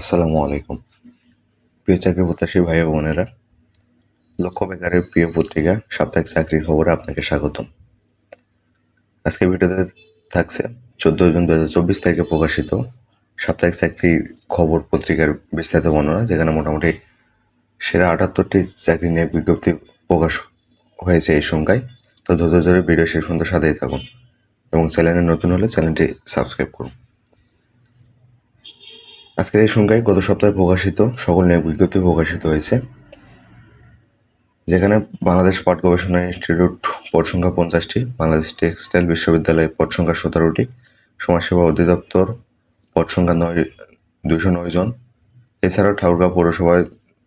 আসসালামু আলাইকুম। প্রিয় চাকরি প্রত্যাশী ভাই ও বোনেরা, লক্ষ্য বেকারের প্রিয় পত্রিকা সাপ্তাহিক চাকরির খবরে আপনাকে স্বাগতম। আজকের ভিডিওতে থাকছে 14 জুন 2024 তারিখে প্রকাশিত সাপ্তাহিক চাকরির খবর পত্রিকার বিস্তারিত বর্ণনা, যেখানে মোটামুটি সেরা 78টি চাকরি নিয়ে বিজ্ঞপ্তি প্রকাশ হয়েছে এই সংখ্যায়। তো ধৈর্য ধরে ভিডিও শেষ পর্যন্ত সাথেই থাকুন এবং চ্যানেলে নতুন হলে চ্যানেলটি সাবস্ক্রাইব করুন। আজকের এই সংখ্যায় গত সপ্তাহে প্রকাশিত সকল নিয়োগ বিজ্ঞপ্তি প্রকাশিত হয়েছে, যেখানে বাংলাদেশ পাট গবেষণা ইনস্টিটিউট পদ সংখ্যা 50টি, বাংলাদেশ টেক্সটাইল বিশ্ববিদ্যালয়ে পদ সংখ্যা 17টি, সমাজসেবা অধিদপ্তর পদ সংখ্যা 209 জন। এছাড়াও ঠাকুরগাঁও পৌরসভায়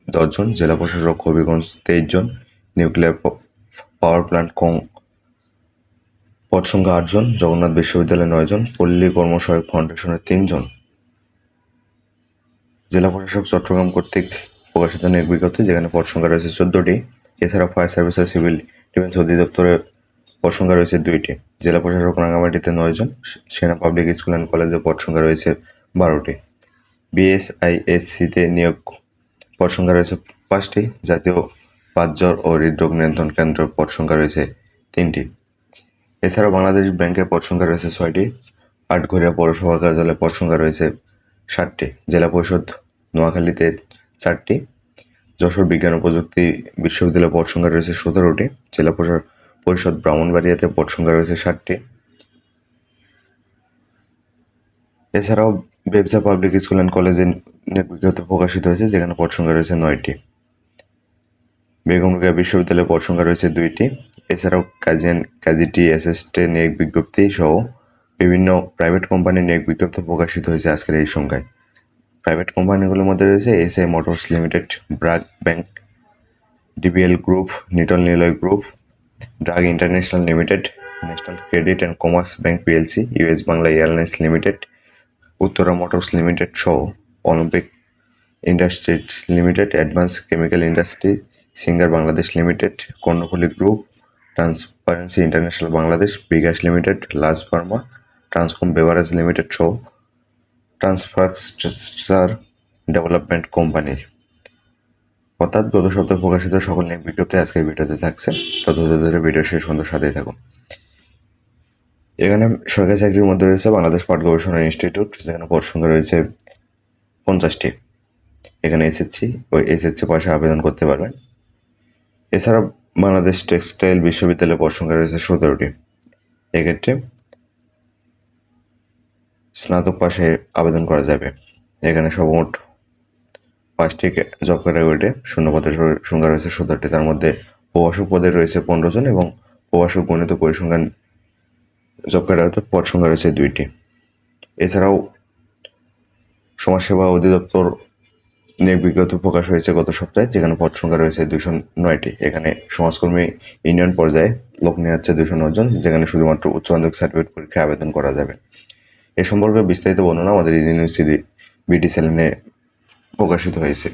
10 জন, জেলা প্রশাসক হবিগঞ্জ 23 জন, নিউক্লিয়ার পাওয়ার প্ল্যান্ট পদ সংখ্যা 8 জন, জগন্নাথ বিশ্ববিদ্যালয়ে 9 জন, পল্লী কর্মসহায়ক ফাউন্ডেশনের 3 জন। জেলা প্রশাসক চট্টগ্রাম কর্তৃক প্রকাশিত নিয়োগ বিজ্ঞপ্তি, যেখানে পদ সংখ্যা রয়েছে 14টি। এছাড়াও ফায়ার সার্ভিস ও সিভিল ডিফেন্স অধিদপ্তরের পদ সংখ্যা রয়েছে 2টি। জেলা প্রশাসক রাঙ্গামাটিতে 9 জন, সেনা পাবলিক স্কুল অ্যান্ড কলেজে পদ সংখ্যা রয়েছে 12টি। বিএসআইএসসিতে নিয়োগ পদ সংখ্যা রয়েছে 5টি। জাতীয় বাতজ্বর ও হৃদরোগ নিয়ন্ত্রণ কেন্দ্রের পদ সংখ্যা রয়েছে 3টি। এছাড়াও বাংলাদেশ ব্যাংকের পদ সংখ্যা রয়েছে 6টি। আটঘরিয়া পৌরসভা কার্যালয়ে পদ সংখ্যা রয়েছে 60টি। জেলা পরিষদ নোয়াখালীতে 4টি। যশোর বিজ্ঞান ও প্রযুক্তি বিশ্ববিদ্যালয়ে পদ সংখ্যা রয়েছে 17টি। জেলা পরিষদ ব্রাহ্মণবাড়িয়াতে পদ সংখ্যা রয়েছে 60টি। এছাড়াও বেবসা পাবলিক স্কুল অ্যান্ড কলেজে নিয়োগ বিজ্ঞপ্তি প্রকাশিত হয়েছে, যেখানে পদ সংখ্যা রয়েছে 9টি। বেগম রোকেয়া বিশ্ববিদ্যালয়ে পদ সংখ্যা রয়েছে 2টি। এছাড়াও কাজী এসএসটে নিয়োগ বিজ্ঞপ্তি সহ বিভিন্ন প্রাইভেট কোম্পানির নিয়োগ বিজ্ঞপ্তি প্রকাশিত হয়েছে আজকের এই সংখ্যায়। প্রাইভেট কোম্পানিগুলোর মধ্যে রয়েছে SA motors limited, BRAC bank, DBL group, Nitol Niloy group, drug international limited, national credit and commerce bank PLC, US Bangla airlines limited, Uttara motors limited সহ Olympic industries limited, advance chemical industry, Singer Bangladesh limited, Karnaphuli group, Transparency International Bangladesh, bKash limited, Laz pharma, Transcom beverage limited সহ ট্রান্সফ্রাস্ট্রাকচার development company. অর্থাৎ গত সপ্তাহে প্রকাশিত সকল নিয়োগ বিজ্ঞপ্তি আজকের ভিডিওতে থাকছে। ততদিন ভিডিও শেষ পর্যন্ত সাথেই থাকুন। এখানে সরকারি চাকরির মধ্যে রয়েছে বাংলাদেশ পাট গবেষণা ইনস্টিটিউট, যেখানে পদ সংখ্যা রয়েছে 50টি। এখানে এসএসসি পাশে আবেদন করতে পারবেন। এছাড়া বাংলাদেশ টেক্সটাইল বিশ্ববিদ্যালয়ে পদ সংখ্যা রয়েছে 17টি। এক্ষেত্রে স্নাতক পাশে আবেদন করা যাবে। এখানে সর্বমোট 5টি জব ক্যাটাগরিতে শূন্যপদের সংখ্যা রয়েছে 17টি। তার মধ্যে প্রভাষক পদে রয়েছে 15 জন এবং প্রভাষক গণিত পরিসংখ্যান জব ক্যাটাগরিতে পদ সংখ্যা রয়েছে 2টি। এছাড়াও সমাজসেবা অধিদপ্তর নিয়োগ বিজ্ঞপ্তি প্রকাশ হয়েছে গত সপ্তাহে, যেখানে পদ সংখ্যা রয়েছে 209টি। এখানে সমাজকর্মী ইউনিয়ন পর্যায়ে লোক নেওয়া হচ্ছে 209 জন, যেখানে শুধুমাত্র উচ্চ মাধ্যমিক সার্টিফিকেট পরীক্ষায় আবেদন করা যাবে। এ সম্পর্কে বিস্তারিত বর্ণনা আমাদের ইউনিভার্সিটি বিডি চ্যানেলে প্রকাশিত হয়েছে।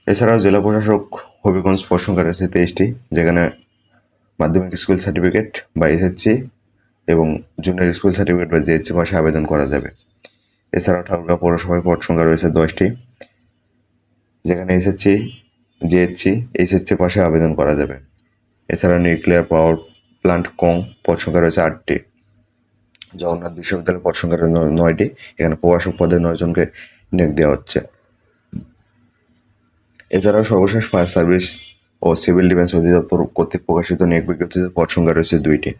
এছাড়াও জেলা প্রশাসক হবিগঞ্জ পদ সংখ্যা রয়েছে 23টি, যেখানে মাধ্যমিক স্কুল সার্টিফিকেট বা এসএসসি এবং জুনিয়র স্কুল সার্টিফিকেট বা জিএসসি পাশে আবেদন করা যাবে। এছাড়াও ঠাকুরগাঁও পৌরসভায় পদ সংখ্যা রয়েছে 10টি, যেখানে এসএসসি, জিএসসি, এইচএসসি পাশে আবেদন করা যাবে। এছাড়া নিউক্লিয়ার পাওয়ার প্ল্যান্ট পদ সংখ্যা রয়েছে 8টি। জগন্নাথ বিশ্ববিদ্যালয়ের পদ সংখ্যা 9টি। এখানে প্রভাষক পদে 9 জনকে নিয়োগ দেওয়া হচ্ছে। এছাড়াও সর্বশেষ ফায়ার সার্ভিস ও সিভিল ডিফেন্স অধিদপ্তর কর্তৃক প্রকাশিত নিয়োগ বিজ্ঞপ্তিতে পদ সংখ্যা রয়েছে 2টি।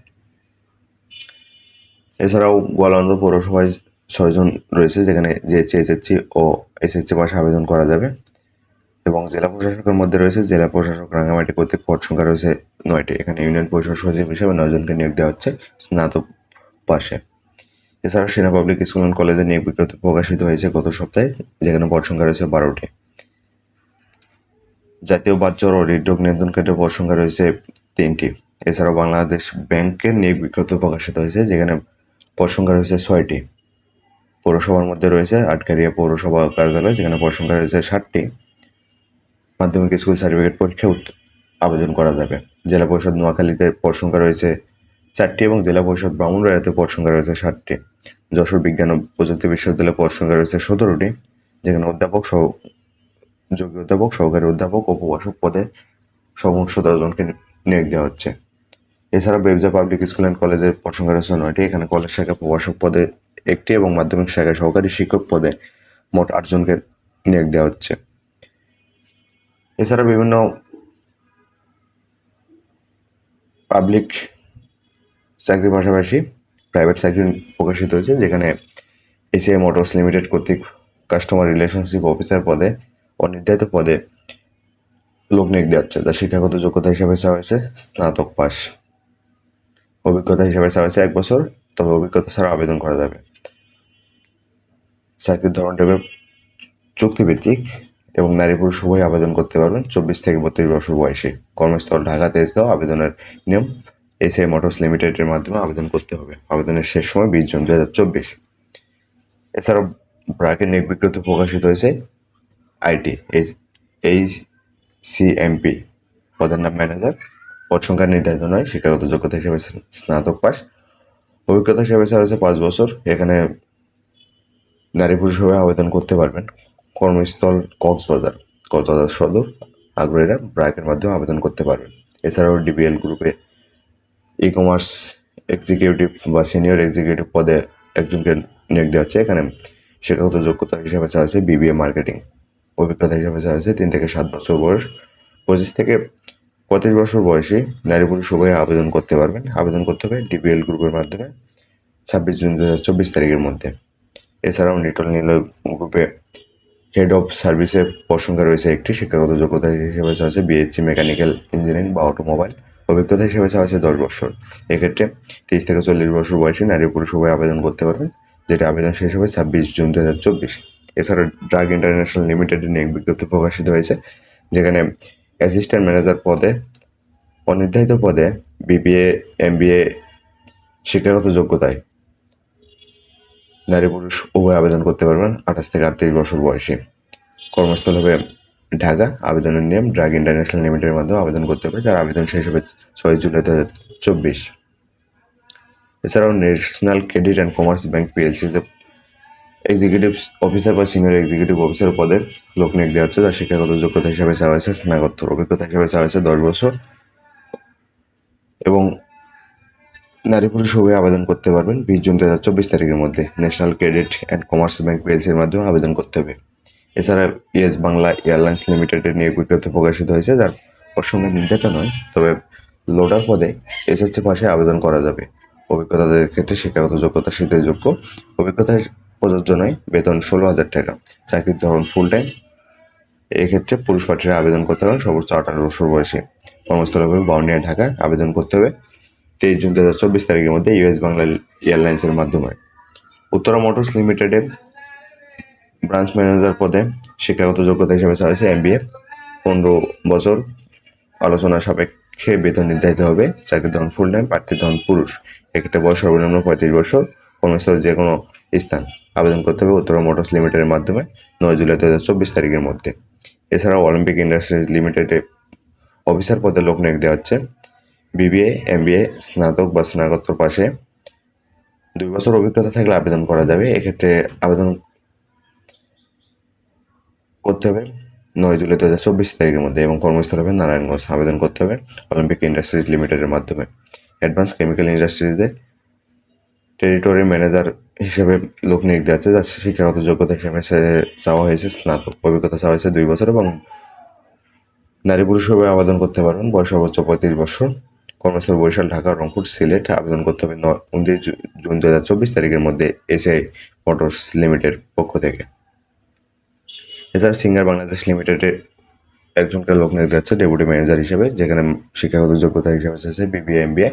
এছাড়াও গোয়ালন্দ পৌরসভায় 6 জন রয়েছে, যেখানে জিএসসি, এইচএসসি ও এসএসসি পাশে আবেদন করা যাবে। এবং জেলা প্রশাসকের মধ্যে রয়েছে জেলা প্রশাসক রাঙ্গামাটি কর্তৃক পদ সংখ্যা রয়েছে 9টি। এখানে ইউনিয়ন পরিষদ সচিব হিসেবে 9 জনকে নিয়োগ দেওয়া হচ্ছে স্নাতক পাশে। এছাড়াও সেনা পাবলিক স্কুল অ্যান্ড কলেজে নিয়োগ বিজ্ঞপ্তি প্রকাশিত হয়েছে গত সপ্তাহে, যেখানে পদ সংখ্যা রয়েছে 12টি। জাতীয় বাতজ্বর ও হৃদরোগ নিয়ন্ত্রণ কেন্দ্রের পদ সংখ্যা রয়েছে 3টি। এছাড়াও বাংলাদেশ ব্যাংকের নিয়োগ বিজ্ঞপ্তি প্রকাশিত হয়েছে, যেখানে পদ সংখ্যা রয়েছে 6টি। পৌরসভার মধ্যে রয়েছে আটঘরিয়া পৌরসভা কার্যালয়, যেখানে পদ সংখ্যা রয়েছে 60টি। মাধ্যমিক স্কুল সার্টিফিকেট পরীক্ষায় আবেদন করা যাবে। জেলা পরিষদ নোয়াখালীতে পদ সংখ্যা রয়েছে 4টি এবং জেলা পরিষদ ব্রাহ্মণবাড়িয়াতে পদ সংখ্যা রয়েছে 60টি। যশোর বিজ্ঞান ও প্রযুক্তি বিশ্ববিদ্যালয়ে পদ সংখ্যা রয়েছে 17টি। যেখানে অধ্যাপক, যোগ্য অধ্যাপক, সহকারী অধ্যাপক ও প্রভাষক পদে সর্বমোট 17 জনকে নিয়োগ দেওয়া হচ্ছে। এছাড়া বেবজা পাবলিক স্কুল অ্যান্ড কলেজের পদ সংখ্যা রয়েছে 9টি। এখানে কলেজ শাখায় প্রভাষক পদে 1টি এবং মাধ্যমিক শাখায় সহকারী শিক্ষক পদে মোট 8 জনকে নিয়োগ দেওয়া হচ্ছে। এছাড়া বিভিন্ন পাবলিক চাকরির পাশাপাশি প্রাইভেট চাকরি প্রকাশিত হয়েছে, যেখানে এসিআই মোটরস লিমিটেড কর্তৃক কাস্টমার রিলেশনশিপ অফিসার পদে অনির্ধারিত পদে লোক নিয়োগ দেওয়া হচ্ছে, যা শিক্ষাগত যোগ্যতা হিসাবে চাওয়া হয়েছে স্নাতক পাস। অভিজ্ঞতা হিসাবে চাওয়া হয়েছে 1 বছর, তবে অভিজ্ঞতা ছাড়া আবেদন করা যাবে। চাকরির ধরন দেবে চুক্তিভিত্তিক এবং নারী পুরুষ উভয় আবেদন করতে পারবেন 24 থেকে 32 বছর বয়সী। কর্মস্থল ঢাকা, তেজগাঁও। আবেদনের নিয়ম: এসিআই মোটরস লিমিটেডের মাধ্যমে আবেদন করতে হবে। আবেদনের শেষ সময় 20 জুন 2024। এছাড়াও ব্র্যাকের নিয়োগ বিজ্ঞপ্তি প্রকাশিত হয়েছে আইটি HCMP পদের নাম ম্যানেজার। পদ সংখ্যা নির্ধারিত নয়। শিক্ষাগত যোগ্যতা হিসেবে স্নাতক পাস। অভিজ্ঞতা হিসেবে চাওয়া হয়েছে 5 বছর। এখানে নারী পুরুষ হয়ে আবেদন করতে পারবেন। কর্মস্থল কক্সবাজার সদর। আগ্রহীরা ব্র্যাকের মাধ্যমে আবেদন করতে পারবেন। এছাড়াও ডিবিএল গ্রুপে ই-কমার্স এক্সিকিউটিভ বা সিনিয়র এক্সিকিউটিভ পদে একজনকে নিয়োগ দেওয়া হচ্ছে। এখানে শিক্ষাগত যোগ্যতা হিসেবে চাওয়া হয়েছে BBA মার্কেটিং। অভিজ্ঞতা হিসেবে চাওয়া হয়েছে 3 থেকে 7 বছর বয়স। 25 থেকে 35 বছর বয়সী নারী পুরুষ উভয়ে আবেদন করতে পারবেন। আবেদন করতে হবে ডিবিএল গ্রুপের মাধ্যমে 26 জুন 2024 তারিখের মধ্যে। এছাড়াও নিটল নিলয় গ্রুপে হেড অফ সার্ভিসে পদ সংখ্যা রয়েছে 1টি। শিক্ষাগত যোগ্যতা হিসেবে চাওয়া হয়েছে BSc মেকানিক্যাল ইঞ্জিনিয়ারিং বা অটোমোবাইল। অভিজ্ঞতা হিসেবে চাওয়া হয়েছে 10 বছর। এক্ষেত্রে 30 থেকে 40 বছর বয়সী নারী পুরুষ উভয়ে আবেদন করতে পারবেন, যেটা আবেদন শেষ হবে 26 জুন 2024। এছাড়া ড্রাগ ইন্টারন্যাশনাল লিমিটেডের নিয়োগ বিজ্ঞপ্তি প্রকাশিত হয়েছে, যেখানে অ্যাসিস্ট্যান্ট ম্যানেজার পদে অনির্ধারিত পদে BBA MBA শিক্ষাগত যোগ্যতায় নারী পুরুষ উভয় আবেদন করতে পারবেন 28 থেকে 38 বছর বয়সী। কর্মস্থল হবে ঢাকা। আবেদনের নিয়ম: ড্রাগ ইন্টারন্যাশনাল লিমিটেডের মাধ্যমে আবেদন করতে হবে, যার আবেদন শেষ হবে 6 জুলাই 2024। এছাড়াও national credit and commerce bank PLCতে এক্সিকিউটিভ অফিসার বা সিনিয়র এক্সিকিউটিভ অফিসার পদে লোক নিয়োগ দেওয়া হচ্ছে, যার শিক্ষাগত যোগ্যতা হিসাবে চাওয়া হয়েছে স্নাতকোত্তর। অভিজ্ঞতা হিসাবে চাওয়া হয়েছে 10 বছর এবং নারী পুরুষ উভয়ে আবেদন করতে পারবেন 20 জুন 2024 তারিখের মধ্যে। National credit and commerce bank PLCর মাধ্যমে আবেদন করতে হবে। এছাড়া ইয়েস বাংলা এয়ারলাইন্স লিমিটেডের নিয়োগ বিজ্ঞপ্তি প্রকাশিত হয়েছে, যার পদ সংখ্যা নির্ধারিত নয়, তবে লোডার পদে SSC পাশে আবেদন করা যাবে। অভিজ্ঞতাদের ক্ষেত্রে শিক্ষাগত যোগ্যতা যোগ্য। অভিজ্ঞতা প্রযোজ্য নয়। বেতন 16,000 টাকা। চাকরির ধরন ফুল টাইম। এক্ষেত্রে পুরুষ প্রার্থীরা আবেদন করতে পারেন সর্বোচ্চ 18 বছর বয়সে। কর্মস্থল হবে বাউনিয়া, ঢাকা। আবেদন করতে হবে 23 জুন 2024 তারিখের মধ্যে ইউএস বাংলা এয়ারলাইন্সের মাধ্যমে। উত্তরা মোটরস লিমিটেডে ব্রাঞ্চ ম্যানেজার পদে শিক্ষাগত যোগ্যতা হিসেবে চাওয়া হয়েছে MBA। 15 বছর। আলোচনা সাপেক্ষে বেতন নির্ধারিত হবে। চাকরির ধরন ফুল টাইম। প্রার্থীর ধরন পুরুষ। এক্ষেত্রে বয়স সর্বনিম্ন 35 বছর। কর্মস্থল যে কোনো স্থান। আবেদন করতে হবে উত্তরা মোটরস লিমিটেডের মাধ্যমে 9 জুলাই 2024 তারিখের মধ্যে। এছাড়াও অলিম্পিক ইন্ডাস্ট্রিজ লিমিটেডে অফিসার পদে লোক নিয়োগ দেওয়া হচ্ছে। BBA MBA স্নাতক বা স্নাতকোত্তর পাশে 2 বছর অভিজ্ঞতা থাকলে আবেদন করা যাবে। এক্ষেত্রে আবেদন করতে হবে 9 জুলাই 2024 তারিখের মধ্যে এবং কর্মস্থল হবে নারায়ণগঞ্জ। আবেদন করতে হবে অলিম্পিক ইন্ডাস্ট্রিজ লিমিটেডের মাধ্যমে। অ্যাডভান্স কেমিক্যাল ইন্ডাস্ট্রিজে টেরিটরি ম্যানেজার হিসেবে লোক নিয়োগ দেওয়া হচ্ছে, যার শিক্ষাগত যোগ্যতা হিসেবে চাওয়া হয়েছে স্নাতক। অভিজ্ঞতা চাওয়া হয়েছে 2 বছর এবং নারী পুরুষ হিসেবে আবেদন করতে পারবেন। বয়স সর্বোচ্চ 35 বছর। কর্মস্থল বরিশাল, ঢাকা, রংপুর, সিলেট। আবেদন করতে হবে 29 জুন 2024 তারিখের মধ্যে এসিআই মোটরস লিমিটেড পক্ষ থেকে। এছাড়া সিঙ্গার বাংলাদেশ লিমিটেডে একজনকে লোক নিয়োগ দেওয়া হচ্ছে ডেপুটি ম্যানেজার হিসেবে, যেখানে শিক্ষাগত যোগ্যতা হিসেবে চাইছে BBA MBA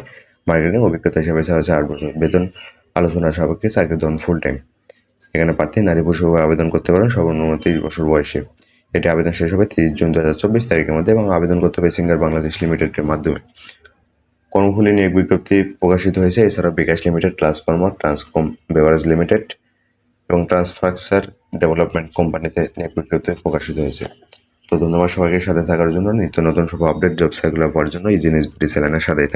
মার্কেটিং। অভিজ্ঞতা হিসেবে চাইছে 8 বছর। বেতন আলোচনা সাপেক্ষে। চাকরির ধরন ফুল টাইম। এখানে প্রার্থী নারী পুরুষ আবেদন করতে পারেন সর্বনিম্ন 30 বছর বয়সে। এটি আবেদন শেষ হবে 30 জুন 2024 তারিখের মধ্যে এবং আবেদন করতে হবে সিঙ্গার বাংলাদেশ লিমিটেডের মাধ্যমে। কর্মফুলি নিয়োগ বিজ্ঞপ্তি প্রকাশিত হয়েছে। এছাড়া bKash limited, transformer, Transcom beverage limited এবং ট্রান্সফ্রাকচার ডেভেলপমেন্ট কোম্পানিতে নিয়োগ বিজ্ঞপ্তি প্রকাশিত হয়েছে। তো ধন্যবাদ সবাইকে সাথে থাকার জন্য। নিত্য নতুন সব আপডেট জব সাইকেল পাওয়ার জন্য ইজি নিউজ চ্যানেলের সাথেই থাকুন।